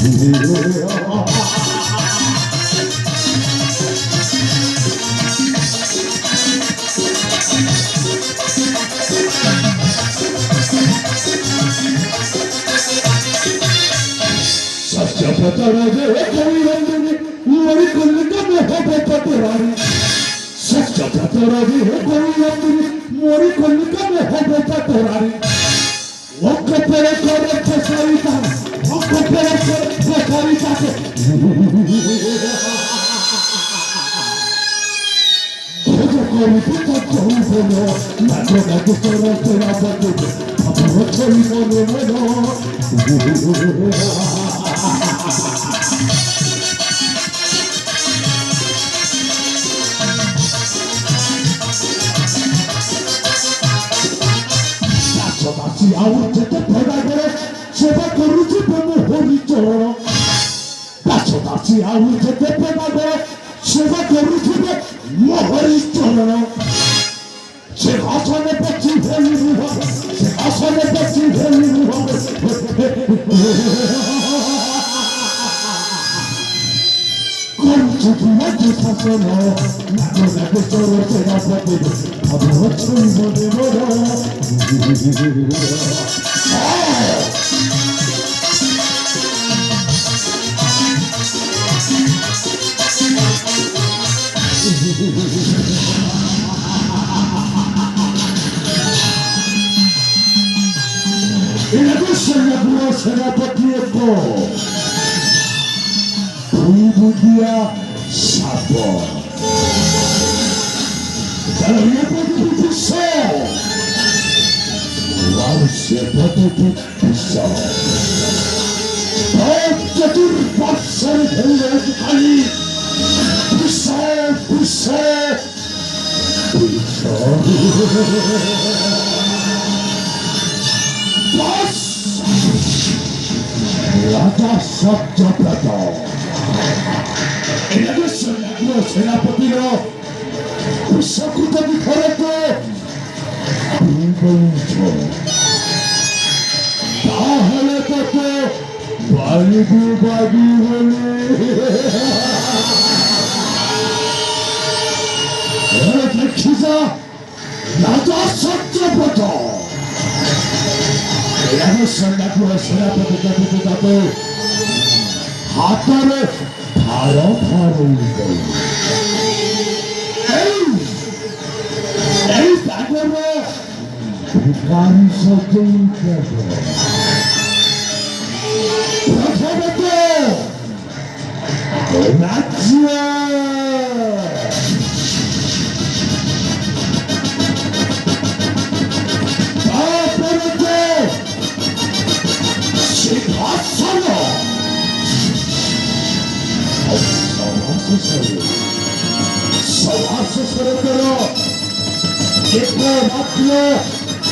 सच्चा कोई बंदे मरी कुल का मोहब्बत तेरारी सच्चा तेरा भी है कोई बंदे मरी कुल का मोहब्बत तेरारी वो कपड़े करे फसाई था वो कपड़े करे फसाई था कोई पिता कोई बोलो ना तो तेरा बच्चे अब वो कोई बोलो ଆଉ ଯେତେ ଭଡ଼ାଘର ସେବା କରୁଛି ପ୍ରଭୁ ହରିଚରଣ ଦାସ ଦାସୀ ଆଉ ଯେତେ ଭଡ଼ାଘର ସେବା କରୁଥିବେ ମୋ ହରିଚରଣ ସେ ଆସନେ ପଛିି ଭେଲି ରୁହ ସେ ଆସନେ ପଛିି ଭେଲି ରୁହ କରୁଛୁ କି ମଧ୍ୟ ଶାସନ ନାଗ ନାଗ ଚୋର ତେରା ପଦେ अब छोड़ बोले मोरा सेनापति को बुदिया साप चतुर्पार्श्वर खाली राजा सत्यव्रत सेनापति विश्वकृत विफलते ताहले तके बालिबू बागी बोले देखी जा राजा सत्यव्रत सेनापति जाते हाथ में भार भार भिखारी सजन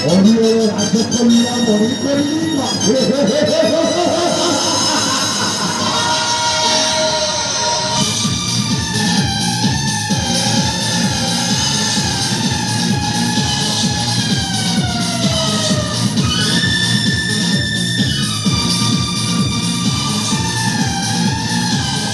और ये राजकन्या मणिकर्णी